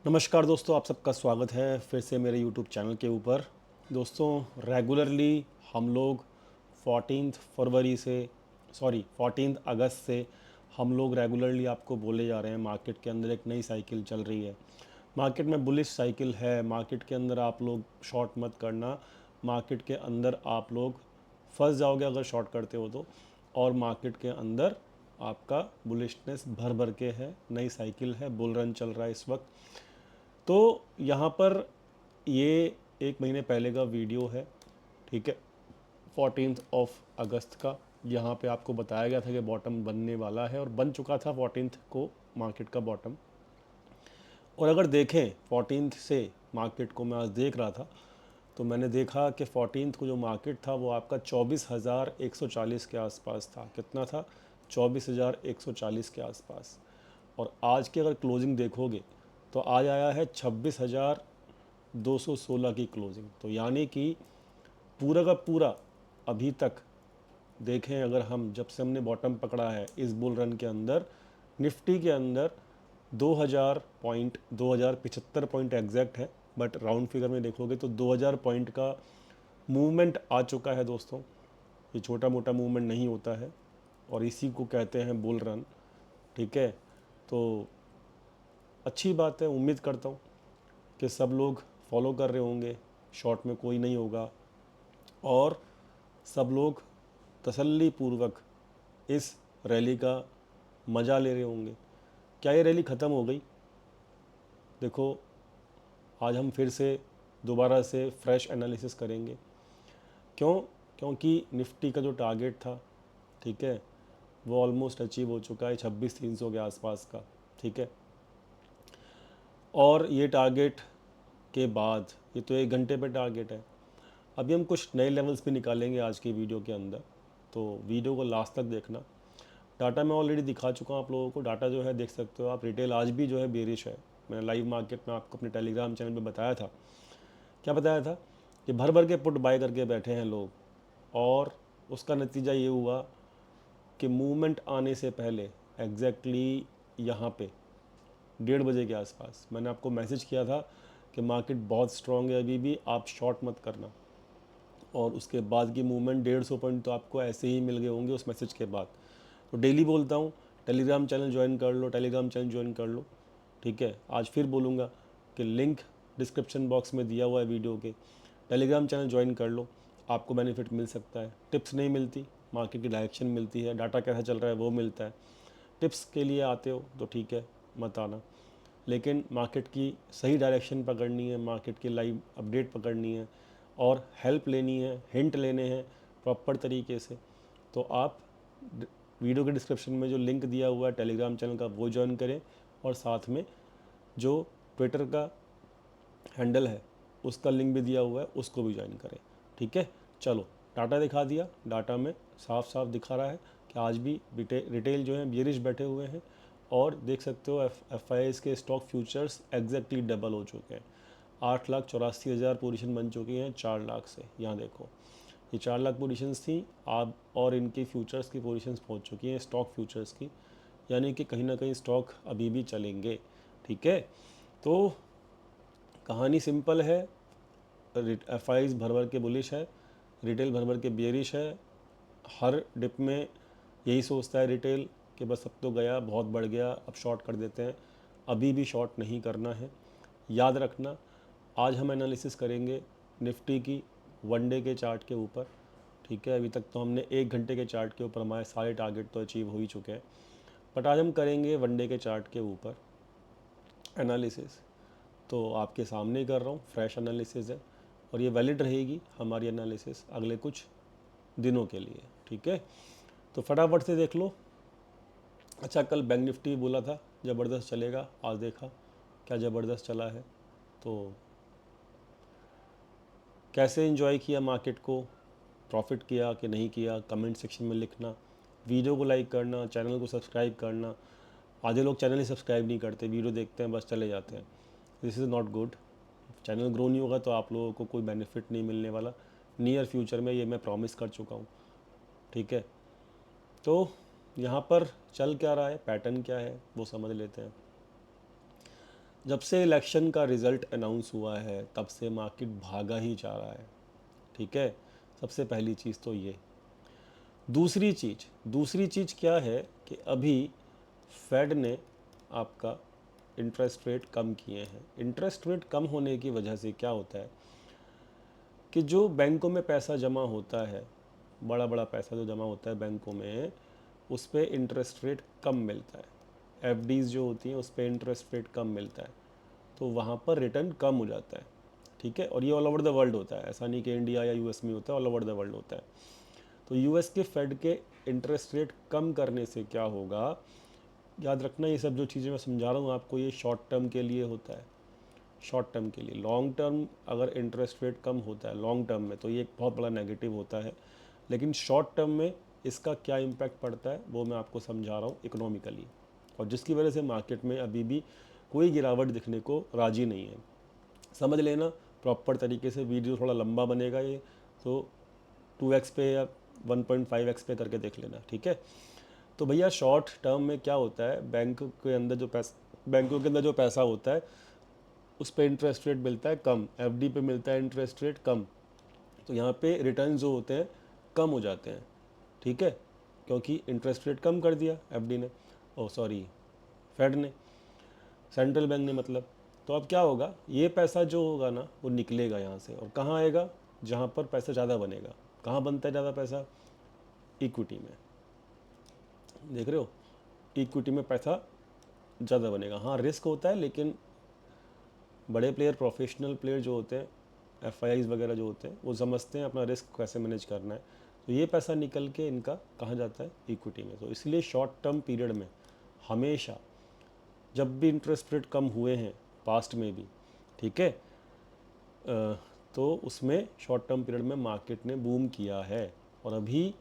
नमस्कार दोस्तों, आप सबका स्वागत है फिर से मेरे YouTube चैनल के ऊपर। दोस्तों, रेगुलरली हम लोग 14 अगस्त से हम लोग रेगुलरली आपको बोले जा रहे हैं मार्केट के अंदर एक नई साइकिल चल रही है। मार्केट में बुलिश साइकिल है। मार्केट के अंदर आप लोग शॉर्ट मत करना। मार्केट के अंदर आप लोग फंस जाओगे अगर शॉर्ट करते हो तो। और मार्केट के अंदर आपका बुलिशनेस भर भर के है। नई साइकिल है, बुल रन चल रहा है इस वक्त। तो यहाँ पर ये एक महीने पहले का वीडियो है, ठीक है, 14 का। यहाँ पे आपको बताया गया था कि बॉटम बनने वाला है और बन चुका था 14 को मार्केट का बॉटम। और अगर देखें 14 से मार्केट को, मैं आज देख रहा था तो मैंने देखा कि 14 को जो मार्केट था वो आपका 24,140 के आसपास था। कितना था? 24,140 के आसपास। और आज की अगर क्लोजिंग देखोगे तो आज आया है 26,216 की क्लोजिंग। तो यानी कि पूरा का पूरा अभी तक देखें, अगर हम जब से हमने बॉटम पकड़ा है इस बुल रन के अंदर, निफ्टी के अंदर 2000 पॉइंट, 2075 पॉइंट एग्जैक्ट है, बट राउंड फिगर में देखोगे तो 2000 पॉइंट का मूवमेंट आ चुका है दोस्तों। ये छोटा मोटा मूवमेंट नहीं होता है और इसी को कहते हैं बुल रन, ठीक है। तो अच्छी बात है, उम्मीद करता हूँ कि सब लोग फॉलो कर रहे होंगे, शॉर्ट में कोई नहीं होगा और सब लोग तसल्ली पूर्वक इस रैली का मज़ा ले रहे होंगे। क्या ये रैली ख़त्म हो गई? देखो, आज हम फिर से दोबारा से फ्रेश एनालिसिस करेंगे। क्यों? क्योंकि निफ्टी का जो टारगेट था, ठीक है, वो ऑलमोस्ट अचीव हो चुका है 26,300 के आसपास का, ठीक है। और ये टारगेट के बाद, ये तो 1 घंटे पे टारगेट है, अभी हम कुछ नए लेवल्स भी निकालेंगे आज की वीडियो के अंदर, तो वीडियो को लास्ट तक देखना। डाटा मैं ऑलरेडी दिखा चुका हूँ आप लोगों को। डाटा जो है देख सकते हो आप। रिटेल आज भी जो है बेरिश है। मैंने लाइव मार्केट में आपको अपने टेलीग्राम चैनल पे बताया था। क्या बताया था? कि भर भर के पुट बाय करके बैठे हैं लोग और उसका नतीजा ये हुआ कि मूवमेंट आने से पहले एग्जैक्टली यहाँ पे 1:30 के आसपास मैंने आपको मैसेज किया था कि मार्केट बहुत स्ट्रॉन्ग है अभी भी, आप शॉर्ट मत करना। और उसके बाद की मूवमेंट 150 पॉइंट तो आपको ऐसे ही मिल गए होंगे उस मैसेज के बाद। तो डेली बोलता हूँ, टेलीग्राम चैनल ज्वाइन कर लो, टेलीग्राम चैनल ज्वाइन कर लो, ठीक है। आज फिर बोलूँगा कि लिंक डिस्क्रिप्शन बॉक्स में दिया हुआ है वीडियो के। टेलीग्राम चैनल ज्वाइन कर लो, आपको बेनिफिट मिल सकता है। टिप्स नहीं मिलती, मार्केट की डायरेक्शन मिलती है, डाटा कैसा चल रहा है वो मिलता है। टिप्स के लिए आते हो तो ठीक है, मत आना। लेकिन मार्केट की सही डायरेक्शन पकड़नी है, मार्केट की लाइव अपडेट पकड़नी है और हेल्प लेनी है, हिंट लेने हैं प्रॉपर तरीके से, तो आप वीडियो के डिस्क्रिप्शन में जो लिंक दिया हुआ है टेलीग्राम चैनल का वो ज्वाइन करें और साथ में जो ट्विटर का हैंडल है उसका लिंक भी दिया हुआ है, उसको भी ज्वाइन करें, ठीक है। चलो, डाटा दिखा दिया। डाटा में साफ साफ दिखा रहा है कि आज भी रिटेल जो है बेरिश बैठे हुए हैं और देख सकते हो एफ आई के स्टॉक फ्यूचर्स एग्जैक्टली डबल हो चुके हैं। 8,84,000 पोजीशन बन चुकी हैं 4 लाख से। यहाँ देखो, ये 4 लाख पोजीशंस थी आप, और इनकी फ्यूचर्स की पोजीशंस पहुँच चुकी हैं स्टॉक फ्यूचर्स की, यानी कि कहीं ना कहीं स्टॉक अभी भी चलेंगे, ठीक है। तो कहानी सिंपल है। एफ आईज भर भर के बुलिश है, रिटेल भर भर के बेरिश है। हर डिप में यही सोचता है रिटेल कि बस अब तो गया, बहुत बढ़ गया, अब शॉर्ट कर देते हैं। अभी भी शॉर्ट नहीं करना है, याद रखना। आज हम एनालिसिस करेंगे निफ्टी की 1 डे के चार्ट के ऊपर, ठीक है। अभी तक तो हमने 1 घंटे के चार्ट के ऊपर हमारे सारे टारगेट तो अचीव हो ही चुके हैं, बट आज हम करेंगे 1 डे के चार्ट के ऊपर एनालिसिस। तो आपके सामने ही कर रहा हूँ, फ्रेश एनालिसिस है और ये वैलिड रहेगी हमारी एनालिसिस अगले कुछ दिनों के लिए, ठीक है। तो फटाफट से देख लो। अच्छा, कल बैंक निफ्टी बोला था ज़बरदस्त चलेगा, आज देखा क्या ज़बरदस्त चला है। तो कैसे एंजॉय किया मार्केट को, प्रॉफिट किया कि नहीं किया, कमेंट सेक्शन में लिखना। वीडियो को लाइक करना, चैनल को सब्सक्राइब करना। आधे लोग चैनल ही सब्सक्राइब नहीं करते, वीडियो देखते हैं बस चले जाते हैं। This is not good. Channel grow नहीं होगा तो आप लोगों को कोई बेनिफिट नहीं मिलने वाला नियर फ्यूचर में, ये मैं प्रॉमिस कर चुका हूँ, ठीक है। तो यहाँ पर चल क्या रहा है, पैटर्न क्या है वो समझ लेते हैं। जब से इलेक्शन का रिज़ल्ट अनाउंस हुआ है तब से मार्केट भागा ही जा रहा है, ठीक है। सबसे पहली चीज़ तो ये। दूसरी चीज़ क्या है कि अभी फेड ने आपका इंटरेस्ट रेट कम किए हैं। इंटरेस्ट रेट कम होने की वजह से क्या होता है कि जो बैंकों में पैसा जमा होता है, बड़ा बड़ा पैसा जो जमा होता है बैंकों में, उस पर इंटरेस्ट रेट कम मिलता है। एफडीज़ जो होती हैं उस पर इंटरेस्ट रेट कम मिलता है, तो वहाँ पर रिटर्न कम हो जाता है, ठीक है। और ये ऑल ओवर द वर्ल्ड होता है, ऐसा नहीं कि इंडिया या यूएस में होता है, ऑल ओवर द वर्ल्ड होता है। तो यूएस के फेड के इंटरेस्ट रेट कम करने से क्या होगा, याद रखना ये सब जो चीज़ें मैं समझा रहा हूँ आपको, ये शॉर्ट टर्म के लिए होता है, शॉर्ट टर्म के लिए। लॉन्ग टर्म अगर इंटरेस्ट रेट कम होता है लॉन्ग टर्म में तो ये एक बहुत बड़ा नेगेटिव होता है, लेकिन शॉर्ट टर्म में इसका क्या इम्पैक्ट पड़ता है वो मैं आपको समझा रहा हूँ इकोनॉमिकली, और जिसकी वजह से मार्केट में अभी भी कोई गिरावट दिखने को राजी नहीं है। समझ लेना प्रॉपर तरीके से, वीडियो थोड़ा लंबा बनेगा ये, तो 2x पे या 1.5x पे करके देख लेना, ठीक है। तो भैया शॉर्ट टर्म में क्या होता है, बैंकों के अंदर जो पैसा होता है उस पर इंटरेस्ट रेट मिलता है कम, एफडी पे मिलता है इंटरेस्ट रेट कम, तो यहाँ पे रिटर्न जो होते हैं कम हो जाते हैं, ठीक है। क्योंकि इंटरेस्ट रेट कम कर दिया एफडी ने, ओ सॉरी फेड ने, सेंट्रल बैंक ने मतलब। तो अब क्या होगा, ये पैसा जो होगा ना वो निकलेगा यहाँ से, और कहाँ आएगा, जहाँ पर पैसा ज़्यादा बनेगा। कहाँ बनता है ज़्यादा पैसा, इक्विटी में, देख रहे हो, इक्विटी में पैसा ज़्यादा बनेगा। हाँ रिस्क होता है, लेकिन बड़े प्लेयर, प्रोफेशनल प्लेयर जो होते हैं, एफआईआईज वगैरह जो होते हैं, वो समझते हैं अपना रिस्क कैसे मैनेज करना है। तो ये पैसा निकल के इनका कहाँ जाता है, इक्विटी में। तो इसलिए शॉर्ट टर्म पीरियड में हमेशा, जब भी इंटरेस्ट रेट कम हुए हैं पास्ट में भी, ठीक है, तो उसमें शॉर्ट टर्म पीरियड में मार्केट ने बूम किया है, और अभी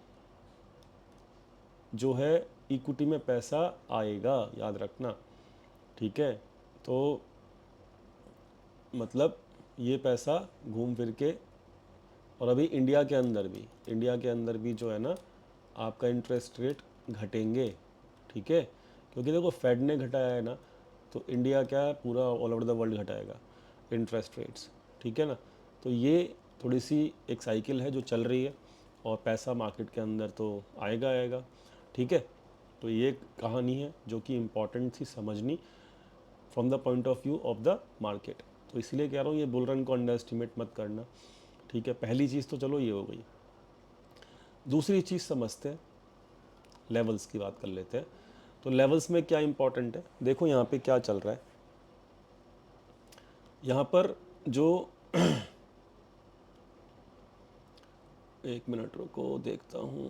जो है इक्विटी में पैसा आएगा, याद रखना, ठीक है। तो मतलब ये पैसा घूम फिर के, और अभी इंडिया के अंदर भी जो है ना आपका इंटरेस्ट रेट घटेंगे, ठीक है। क्योंकि देखो फेड ने घटाया है ना, तो इंडिया क्या है, पूरा ऑल ओवर द वर्ल्ड घटाएगा इंटरेस्ट रेट्स, ठीक है ना। तो ये थोड़ी सी एक साइकिल है जो चल रही है, और पैसा मार्केट के अंदर तो आएगा आएगा, ठीक है। तो ये कहानी है जो कि इम्पॉर्टेंट थी समझनी from the point of view of the market. तो इसलिए कह रहा हूँ ये बुल रन को अंडर एस्टिमेट मत करना, ठीक है। पहली चीज़ तो चलो ये हो गई। दूसरी चीज़ समझते हैं, लेवल्स की बात कर लेते हैं। तो लेवल्स में क्या इंपॉर्टेंट है, देखो यहाँ पे क्या चल रहा है। यहाँ पर जो एक मिनट रुको देखता हूँ,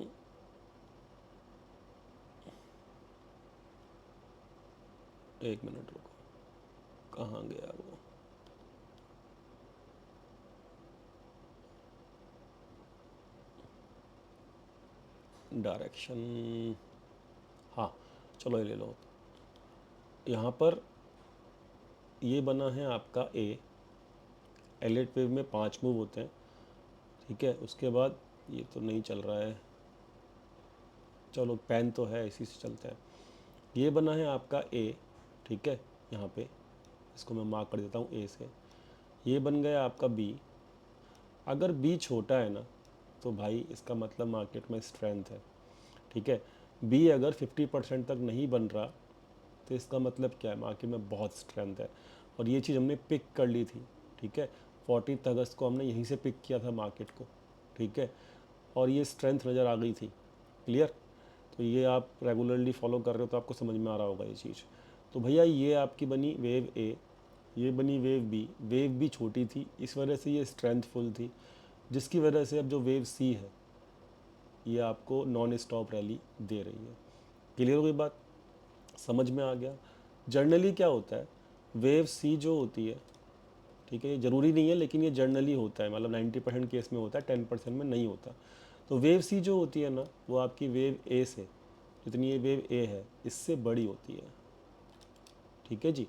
एक मिनट रुको, कहाँ गया वो, डायरेक्शन, हाँ चलो ये ले लो। यहाँ पर ये बना है आपका ए, एलिट वेव में 5 मूव होते हैं, ठीक है। उसके बाद ये तो नहीं चल रहा है, चलो पेन तो है इसी से चलते हैं। ये बना है आपका ए, ठीक है। यहाँ पे इसको मैं मार्क कर देता हूँ ए से। ये बन गया आपका बी। अगर बी छोटा है ना तो भाई इसका मतलब मार्केट में स्ट्रेंथ है, ठीक है। बी अगर 50% तक नहीं बन रहा तो इसका मतलब क्या है, मार्केट में बहुत स्ट्रेंथ है। और ये चीज़ हमने पिक कर ली थी, ठीक है। 14 अगस्त को हमने यहीं से पिक किया था मार्केट को, ठीक है। और ये स्ट्रेंथ नज़र आ गई थी, क्लियर। तो ये आप रेगुलरली फॉलो कर रहे हो तो आपको समझ में आ रहा होगा ये चीज़। तो भैया ये आपकी बनी वेव ए, ये बनी वेव बी छोटी थी, इस वजह से ये स्ट्रेंथफुल थी, जिसकी वजह से अब जो वेव सी है ये आपको नॉन स्टॉप रैली दे रही है। क्लियर हो गई बात, समझ में आ गया। जर्नली क्या होता है, वेव सी जो होती है, ठीक है, ये ज़रूरी नहीं है लेकिन ये जर्नली होता है, मतलब 90% केस में होता है, 10% में नहीं होता। तो वेव सी जो होती है ना वो आपकी वेव ए से, जितनी ये वेव ए है इससे बड़ी होती है, ठीक है जी।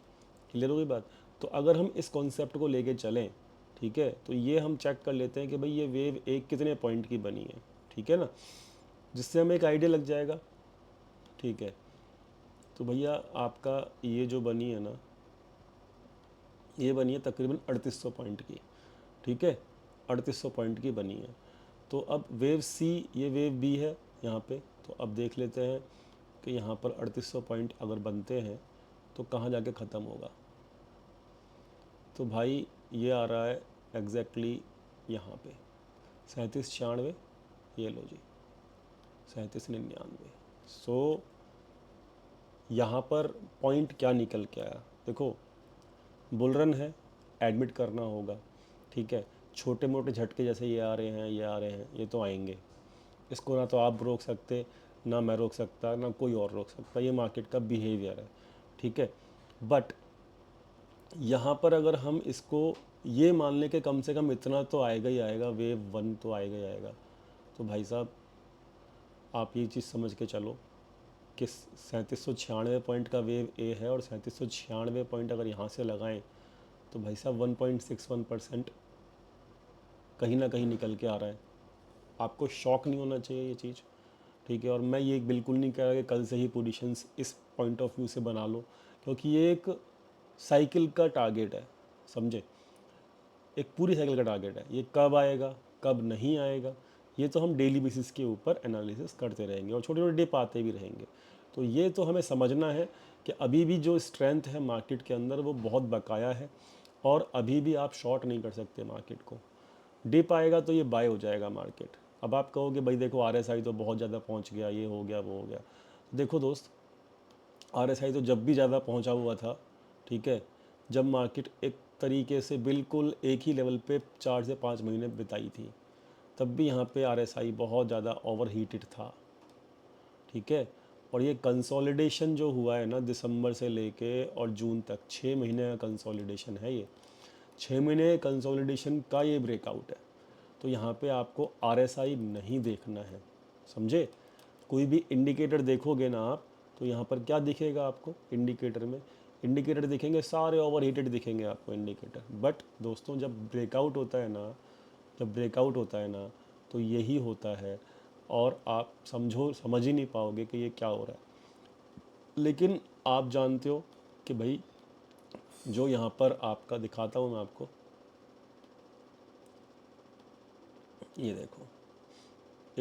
क्लियर हो गई बात। तो अगर हम इस कॉन्सेप्ट को लेके चलें, ठीक है, तो ये हम चेक कर लेते हैं कि भाई ये वेव एक कितने पॉइंट की बनी है, ठीक है ना, जिससे हमें एक आइडिया लग जाएगा, ठीक है। तो भैया आपका ये जो बनी है ना, ये बनी है तकरीबन 3800 पॉइंट की, ठीक है, 3800 पॉइंट की बनी है। तो अब वेव सी, ये वेव बी है यहाँ पे। तो अब देख लेते हैं कि यहाँ पर 3800 पॉइंट अगर बनते हैं तो कहाँ जाके ख़त्म होगा। तो भाई ये आ रहा है एग्जैक्टली यहाँ पे 3796, ये लो जी 3799। सो यहाँ पर पॉइंट क्या निकल के आया, देखो बुल रन है, एडमिट करना होगा, ठीक है। छोटे मोटे झटके जैसे ये आ रहे हैं, ये आ रहे हैं, ये तो आएंगे। इसको ना तो आप रोक सकते, ना मैं रोक सकता, ना कोई और रोक सकता, ये मार्केट का बिहेवियर है, ठीक है। बट यहाँ पर अगर हम इसको ये मान लें कि कम से कम इतना तो आएगा ही आएगा, वेव वन तो आएगा ही आएगा, तो भाई साहब आप ये चीज़ समझ के चलो कि 3796 पॉइंट का वेव ए है, और 3796 पॉइंट अगर यहाँ से लगाएं तो भाई साहब 1.61% कहीं ना कहीं निकल के आ रहा है। आपको शॉक नहीं होना चाहिए ये चीज़, ठीक है। और मैं ये बिल्कुल नहीं कह रहा कि कल से ही पोजीशंस इस पॉइंट ऑफ व्यू से बना लो, क्योंकि ये एक साइकिल का टारगेट है, समझे, एक पूरी साइकिल का टारगेट है। ये कब आएगा कब नहीं आएगा ये तो हम डेली बेसिस के ऊपर एनालिसिस करते रहेंगे, और छोटे छोटे डिप आते भी रहेंगे। तो ये तो हमें समझना है कि अभी भी जो स्ट्रेंथ है मार्केट के अंदर वो बहुत बकाया है, और अभी भी आप शॉर्ट नहीं कर सकते मार्केट को। डिप आएगा तो ये बाय हो जाएगा मार्केट। अब आप कहोगे भाई देखो आरएसआई तो बहुत ज़्यादा पहुंच गया, ये हो गया वो हो गया। देखो दोस्त, आरएसआई तो जब भी ज़्यादा पहुंचा हुआ था, ठीक है, जब मार्केट एक तरीके से बिल्कुल एक ही लेवल पे 4 से 5 महीने बिताई थी, तब भी यहाँ पे आरएसआई बहुत ज़्यादा ओवर हीटेड था, ठीक है। और ये कंसोलिडेशन जो हुआ है ना दिसंबर से लेके और जून तक, 6 महीने का कंसोलिडेशन है ये, 6 महीने कंसोलिडेशन का ये ब्रेकआउट है। तो यहाँ पे आपको आरएसआई नहीं देखना है, समझे। कोई भी इंडिकेटर देखोगे ना आप, तो यहाँ पर क्या दिखेगा आपको इंडिकेटर में, इंडिकेटर दिखेंगे सारे ओवर हीटेड दिखेंगे आपको इंडिकेटर। बट दोस्तों जब ब्रेकआउट होता है ना, जब ब्रेकआउट होता है ना, तो यही होता है, और आप समझ ही नहीं पाओगे कि ये क्या हो रहा है। लेकिन आप जानते हो कि भाई जो यहाँ पर आपका दिखाता हूँ मैं आपको, ये देखो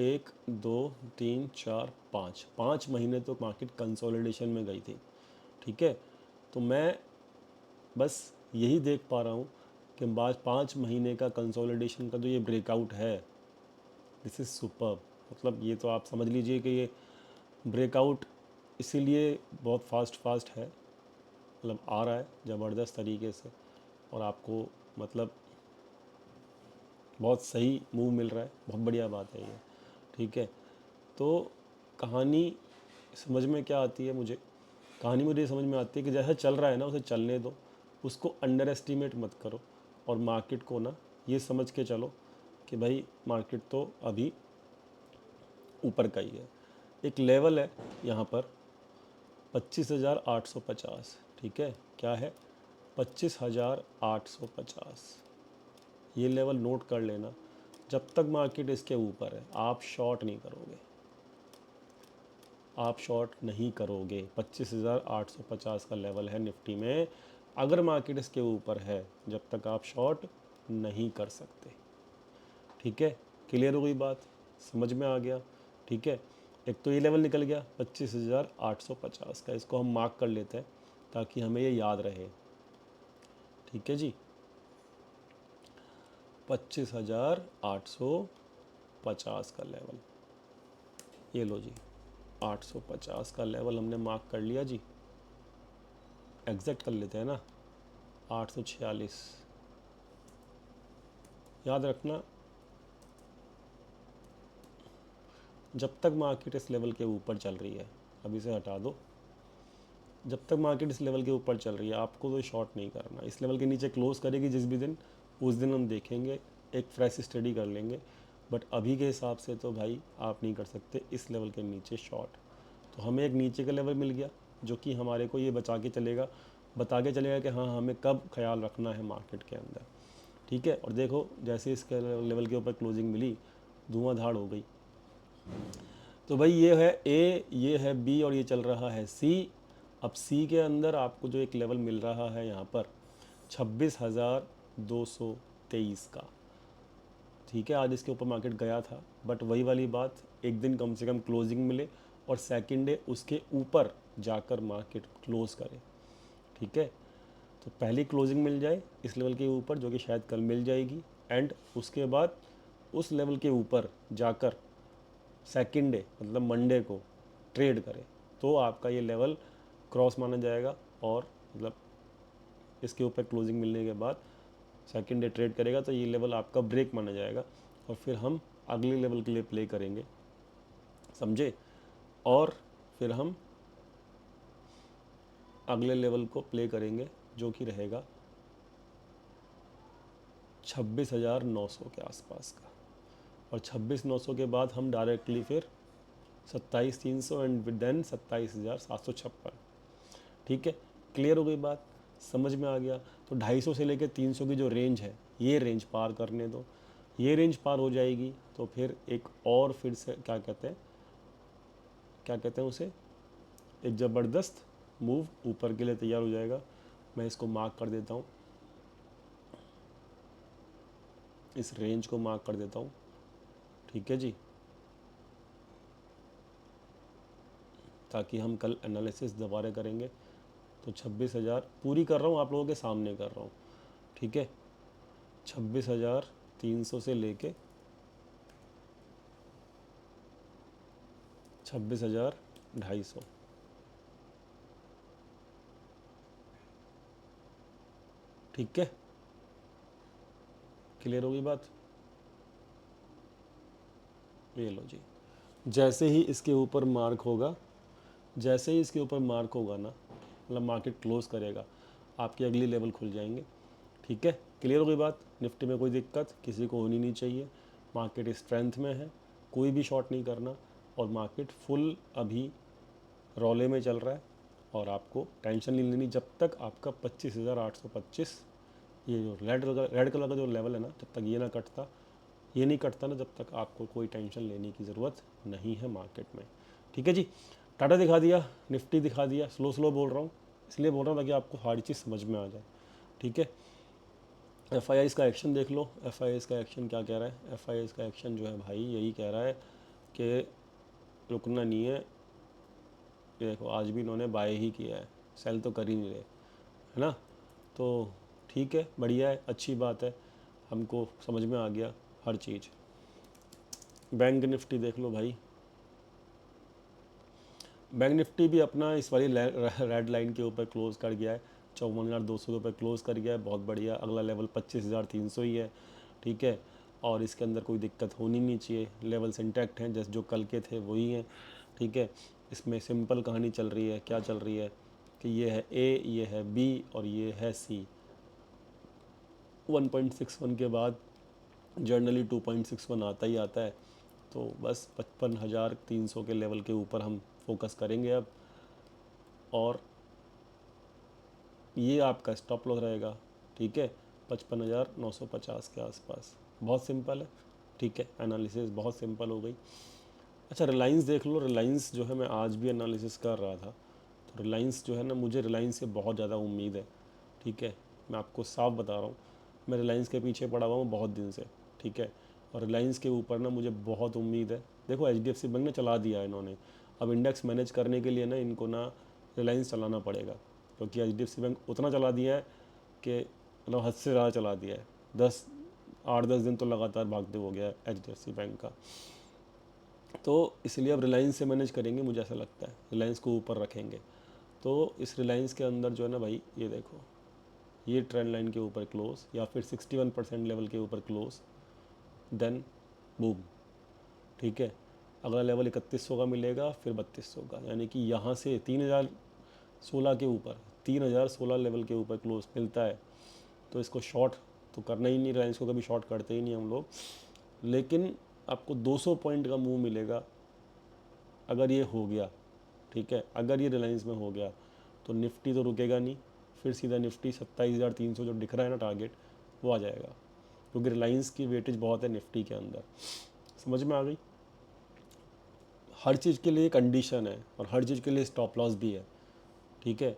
1 2 3 4 5 महीने तो मार्केट कंसोलिडेशन में गई थी, ठीक है। तो मैं बस यही देख पा रहा हूँ कि बाद 5 महीने का कंसोलिडेशन का जो ये ब्रेकआउट है, दिस इज़ सुपर। मतलब ये तो आप समझ लीजिए कि ये ब्रेकआउट इसीलिए बहुत फास्ट है, मतलब आ रहा है ज़बरदस्त तरीके से, और आपको मतलब बहुत सही मूव मिल रहा है, बहुत बढ़िया बात है ये, ठीक है। तो कहानी समझ में क्या आती है मुझे, कहानी मुझे समझ में आती है कि जैसा चल रहा है ना उसे चलने दो, उसको अंडर एस्टिमेट मत करो, और मार्केट को ना ये समझ के चलो कि भाई मार्केट तो अभी ऊपर का ही है। एक लेवल है यहाँ पर 25,850, ठीक है, क्या है 25,850, ये लेवल नोट कर लेना। जब तक मार्केट इसके ऊपर है आप शॉर्ट नहीं करोगे, आप शॉर्ट नहीं करोगे। 25,850 का लेवल है निफ्टी में, अगर मार्केट इसके ऊपर है जब तक आप शॉर्ट नहीं कर सकते, ठीक है। क्लियर हो गई बात, समझ में आ गया, ठीक है। एक तो ये लेवल निकल गया 25,850 का, इसको हम मार्क कर लेते हैं ताकि हमें ये याद रहे, ठीक है जी। 25,850 का लेवल, ये लो जी 850 का लेवल हमने मार्क कर लिया जी। एग्जैक्ट कर लेते हैं ना, 846। याद रखना जब तक मार्केट इस लेवल के ऊपर चल रही है, अभी से हटा दो, जब तक मार्केट इस लेवल के ऊपर चल रही है आपको तो शॉर्ट नहीं करना। इस लेवल के नीचे क्लोज करेगी जिस भी दिन, उस दिन हम देखेंगे, एक फ्रेश स्टडी कर लेंगे। बट अभी के हिसाब से तो भाई आप नहीं कर सकते इस लेवल के नीचे शॉर्ट। तो हमें एक नीचे का लेवल मिल गया जो कि हमारे को ये बता के चलेगा कि हाँ हमें कब ख्याल रखना है मार्केट के अंदर, ठीक है। और देखो जैसे इसके लेवल के ऊपर क्लोजिंग मिली, धुआंधार हो गई। तो भाई ये है ए, ये है बी, और ये चल रहा है सी। अब सी के अंदर आपको जो एक लेवल मिल रहा है यहाँ पर 26,223 का। ठीक है, आज इसके ऊपर मार्केट गया था, बट वही वाली बात, एक दिन कम से कम क्लोजिंग मिले और सेकंड डे उसके ऊपर जाकर मार्केट क्लोज करे। ठीक है, तो पहली क्लोजिंग मिल जाए इस लेवल के ऊपर, जो कि शायद कल मिल जाएगी, एंड उसके बाद उस लेवल के ऊपर जाकर सेकंड डे मतलब मंडे को ट्रेड करे, तो आपका ये लेवल क्रॉस माना जाएगा और मतलब इसके ऊपर क्लोजिंग मिलने के बाद सेकंड डे ट्रेड करेगा तो ये लेवल आपका ब्रेक माना जाएगा और फिर हम अगले लेवल के लिए प्ले करेंगे, समझे। और फिर हम अगले लेवल को प्ले करेंगे जो कि रहेगा 26,900 के आसपास का, और 26,900 के बाद हम डायरेक्टली फिर 27,300 एंड देन 27,756। ठीक है, क्लियर हो गई बात, समझ में आ गया। तो 250 से लेकर 300 की जो रेंज है, ये रेंज पार करने दो। ये रेंज पार हो जाएगी तो फिर एक और फिर से क्या कहते हैं उसे, एक ज़बरदस्त मूव ऊपर के लिए तैयार हो जाएगा। मैं इसको मार्क कर देता हूँ, इस रेंज को मार्क कर देता हूँ। ठीक है जी, ताकि हम कल एनालिसिस दोबारा करेंगे। तो 26,000 पूरी कर रहा हूँ, आप लोगों के सामने कर रहा हूँ। ठीक है, 26,300 से लेके 26,250। ठीक है, क्लियर होगी बात। ये लो जी, जैसे ही इसके ऊपर मार्क होगा, जैसे ही इसके ऊपर मार्क होगा ना, मतलब मार्केट क्लोज करेगा, आपके अगली लेवल खुल जाएंगे। ठीक है, क्लियर हो गई बात। निफ्टी में कोई दिक्कत किसी को होनी नहीं चाहिए, मार्केट स्ट्रेंथ में है, कोई भी शॉर्ट नहीं करना, और मार्केट फुल अभी रौले में चल रहा है, और आपको टेंशन नहीं लेनी जब तक आपका 25,825 ये जो रेड कलर का जो लेवल है ना, जब तक ये ना कटता, ये नहीं कटता ना, जब तक आपको कोई टेंशन लेने की ज़रूरत नहीं है मार्केट में। ठीक है जी, टाटा दिखा दिया, निफ्टी दिखा दिया, स्लो स्लो बोल रहा हूँ, इसलिए बोल रहा हूँ ताकि आपको हर चीज़ समझ में आ जाए। ठीक है, एफ का एक्शन देख लो। एफ का एक्शन क्या कह रहा है, एफ का एक्शन जो है भाई यही कह रहा है कि रुकना नहीं है। ये देखो, आज भी इन्होंने बाय ही किया है, सेल तो कर ही नहीं रहे, है ना। तो ठीक है, बढ़िया है, अच्छी बात है, हमको समझ में आ गया हर चीज़। बैंक निफ्टी देख लो भाई, बैंक निफ्टी भी अपना इस वाली रेड लाइन के ऊपर क्लोज कर गया है, 54,200 के ऊपर क्लोज कर गया है, बहुत बढ़िया। अगला लेवल 25,300 ही है। ठीक है, और इसके अंदर कोई दिक्कत होनी नहीं चाहिए, लेवल्स इंटैक्ट हैं, जैसे जो कल के थे वही हैं। ठीक है, इसमें सिंपल कहानी चल रही है, क्या चल रही है कि ये है ए, ये है बी और ये है सी। 1.61 के बाद जर्नली 2.61 आता ही आता है, तो बस 55,300 के लेवल के ऊपर हम फोकस करेंगे अब, और ये आपका स्टॉप लॉस रहेगा। ठीक है, 55,950 के आसपास, बहुत सिंपल है। ठीक है, एनालिसिस बहुत सिंपल हो गई। अच्छा, रिलायंस देख लो। रिलायंस जो है, मैं आज भी एनालिसिस कर रहा था, तो रिलायंस जो है ना, मुझे रिलायंस से बहुत ज़्यादा उम्मीद है। ठीक है, मैं आपको साफ बता रहा हूँ, मैं रिलायंस के पीछे पड़ा हुआ हूँ बहुत दिन से। ठीक है, और रिलायंस के ऊपर ना मुझे बहुत उम्मीद है। देखो, HDFC बैंक ने चला दिया है इन्होंने, अब इंडेक्स मैनेज करने के लिए ना इनको ना रिलायंस चलाना पड़ेगा, क्योंकि HDFC बैंक उतना चला दिया है कि मतलब हद से ज़्यादा चला दिया है। 8-10 दिन तो लगातार भागते हो गया है HDFC बैंक का, तो इसलिए अब रिलायंस से मैनेज करेंगे, मुझे ऐसा लगता है रिलायंस को ऊपर रखेंगे। तो इस रिलायंस के अंदर जो है ना भाई, ये देखो, ये ट्रेंड लाइन के ऊपर क्लोज या फिर 61% लेवल के ऊपर क्लोज, देन बूम। ठीक है, अगला लेवल 3100 का मिलेगा, फिर 3200 का, यानी कि यहाँ से 3016 के ऊपर, 3016 लेवल के ऊपर क्लोज मिलता है, तो इसको शॉर्ट तो करना ही नहीं, रिलायंस को कभी शॉर्ट करते ही नहीं हम लोग, लेकिन आपको 200 पॉइंट का मूव मिलेगा अगर ये हो गया। ठीक है, अगर ये रिलायंस में हो गया तो निफ्टी तो रुकेगा नहीं, फिर सीधा निफ्टी 27,300 जो दिख रहा है ना टारगेट, वो आ जाएगा, क्योंकि रिलायंस की वेटेज बहुत है निफ्टी के अंदर। समझ में आ गई। हर चीज़ के लिए कंडीशन है और हर चीज़ के लिए स्टॉप लॉस भी है। ठीक है,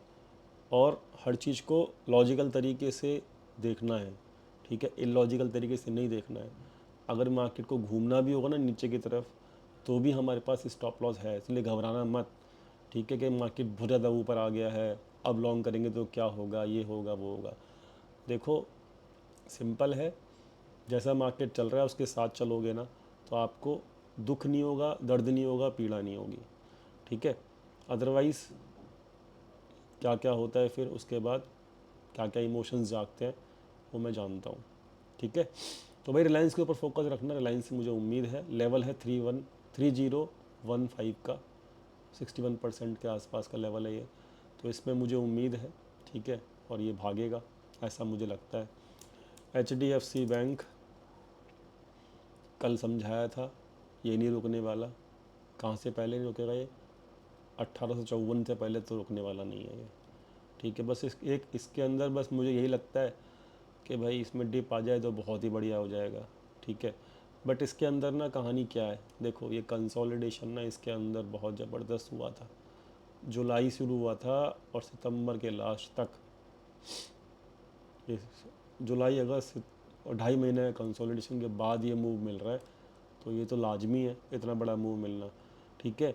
और हर चीज़ को लॉजिकल तरीके से देखना है, ठीक है, इलॉजिकल तरीके से नहीं देखना है। अगर मार्केट को घूमना भी होगा ना नीचे की तरफ, तो भी हमारे पास स्टॉप लॉस है, इसलिए घबराना मत, ठीक है, कि मार्केट बहुत ज़्यादा ऊपर आ गया है, अब लॉन्ग करेंगे तो क्या होगा, ये होगा वो होगा। देखो सिंपल है, जैसा मार्केट चल रहा है उसके साथ चलोगे ना, तो आपको दुख नहीं होगा, दर्द नहीं होगा, पीड़ा नहीं होगी, ठीक है। अदरवाइज़ क्या क्या होता है फिर उसके बाद, क्या क्या इमोशंस जागते हैं, वो मैं जानता हूँ, ठीक है। तो भाई रिलायंस के ऊपर फोकस रखना, रिलायंस से मुझे उम्मीद है, लेवल है 3015 का, 61% के आसपास का लेवल है ये, तो इसमें मुझे उम्मीद है, ठीक है, और ये भागेगा ऐसा मुझे लगता है। HDFC बैंक कल समझाया था, ये नहीं रुकने वाला, कहाँ से पहले नहीं रुकेगा ये, 1854 से पहले तो रुकने वाला नहीं है ये, ठीक है। बस इसके अंदर बस मुझे यही लगता है कि भाई इसमें डिप आ जाए तो बहुत ही बढ़िया हो जाएगा, ठीक है। बट इसके अंदर ना कहानी क्या है, देखो ये कंसोलिडेशन ना इसके अंदर बहुत ज़बरदस्त हुआ था, जुलाई शुरू हुआ था और सितंबर के लास्ट तक, ये जुलाई अगस्त और 2.5 महीने कंसोलिडेशन के बाद ये मूव मिल रहा है, तो ये तो लाजमी है इतना बड़ा मूव मिलना, ठीक है।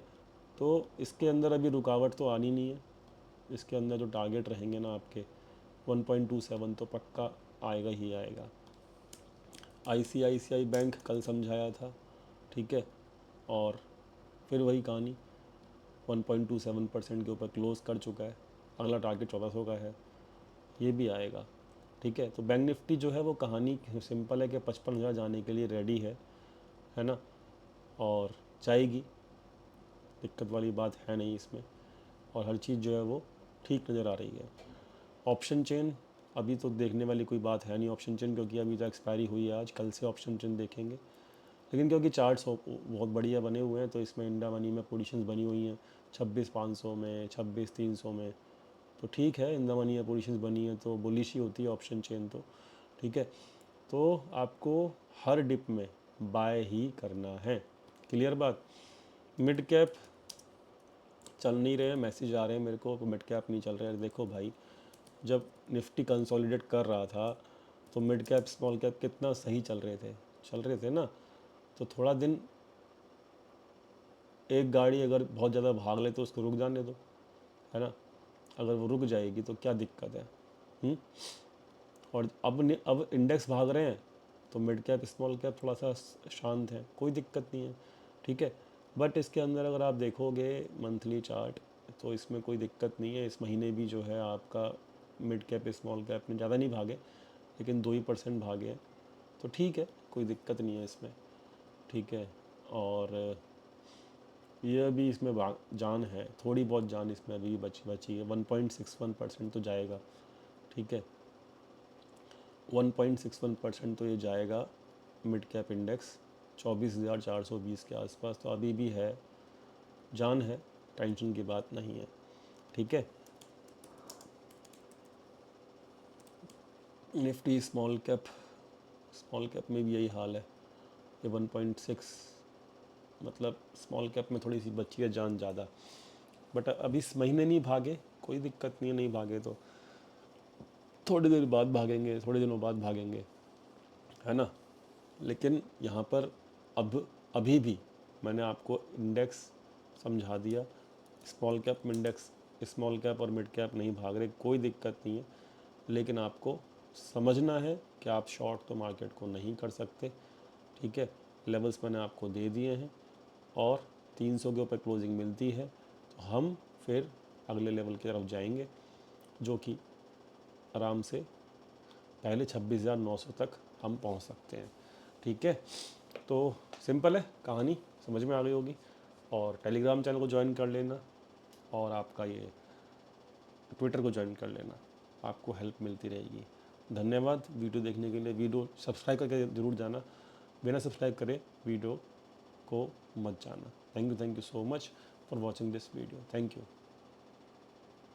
तो इसके अंदर अभी रुकावट तो आनी नहीं है, इसके अंदर जो टारगेट रहेंगे ना आपके 1.27 तो पक्का आएगा ही आएगा। ICICI बैंक कल समझाया था, ठीक है, और फिर वही कहानी 1.27% के ऊपर क्लोज़ कर चुका है, अगला टारगेट 1400 का है, ये भी आएगा, ठीक है। तो बैंक निफ्टी जो है वो कहानी सिंपल है कि 55,000 जाने के लिए रेडी है ना, और जाएगी, दिक्कत वाली बात है नहीं इसमें, और हर चीज़ जो है वो ठीक नज़र आ रही है। ऑप्शन चेन अभी तो देखने वाली कोई बात है नहीं ऑप्शन चेन, क्योंकि अभी तो एक्सपायरी हुई है आज, कल से ऑप्शन चेन देखेंगे। लेकिन क्योंकि चार्ट्स बहुत बढ़िया बने हुए हैं, तो इसमें इंडा मनी में पोजीशंस बनी हुई हैं 26,500 में, 26,300 में, तो ठीक है, इंडा मनी में पोजीशंस बनी है तो बुलिश ही होती है ऑप्शन चेन तो, ठीक है। तो आपको हर डिप में बाय ही करना है, क्लियर बात। मिड कैप चल नहीं रहे हैं, मैसेज आ रहे हैं मेरे को मिड कैप नहीं चल रहे हैं। देखो भाई, जब निफ्टी कंसोलिडेट कर रहा था तो मिड कैप स्मॉल कैप कितना सही चल रहे थे ना, तो थोड़ा दिन एक गाड़ी अगर बहुत ज़्यादा भाग ले तो उसको रुक जाने दो, है ना, अगर वो रुक जाएगी तो क्या दिक्कत है। और अब इंडेक्स भाग रहे हैं तो मिड कैप स्मॉल कैप थोड़ा सा शांत है, कोई दिक्कत नहीं है, ठीक है। बट इसके अंदर अगर आप देखोगे मंथली चार्ट, तो इसमें कोई दिक्कत नहीं है, इस महीने भी जो है आपका मिड कैप स्मॉल कैप में ज़्यादा नहीं भागे, लेकिन 2% भागे हैं, तो ठीक है, कोई दिक्कत नहीं है इसमें, ठीक है। और ये अभी इसमें जान है, थोड़ी बहुत जान इसमें अभी बची है, 1.61% तो जाएगा, ठीक है, 1.61% तो ये जाएगा मिड कैप इंडेक्स 24,420 के आसपास, तो अभी भी है, जान है, टेंशन की बात नहीं है, ठीक है। निफ्टी स्मॉल कैप में भी यही हाल है, ये 1.6, मतलब स्मॉल कैप में थोड़ी सी बची है जान ज़्यादा, बट अभी इस महीने नहीं भागे, कोई दिक्कत नहीं है, नहीं भागे तो थोड़ी देर बाद भागेंगे, थोड़े दिनों बाद भागेंगे, है ना। लेकिन यहाँ पर अभी भी मैंने आपको इंडेक्स समझा दिया, स्मॉल कैप में इंडेक्स, स्मॉल कैप और मिड कैप नहीं भाग रहे, कोई दिक्कत नहीं है, लेकिन आपको समझना है कि आप शॉर्ट तो मार्केट को नहीं कर सकते, ठीक है। लेवल्स मैंने आपको दे दिए हैं, और 300 के ऊपर क्लोजिंग मिलती है तो हम फिर अगले लेवल की तरफ जाएंगे, जो कि आराम से पहले 26,900 तक हम पहुंच सकते हैं, ठीक है। तो सिंपल है कहानी, समझ में आ गई होगी, और टेलीग्राम चैनल को ज्वाइन कर लेना, और आपका ये ट्विटर को ज्वाइन कर लेना, आपको हेल्प मिलती रहेगी। धन्यवाद वीडियो देखने के लिए, वीडियो सब्सक्राइब करके ज़रूर जाना, बिना सब्सक्राइब करे वीडियो को मत जाना। Thank you so much for watching this video, thank you.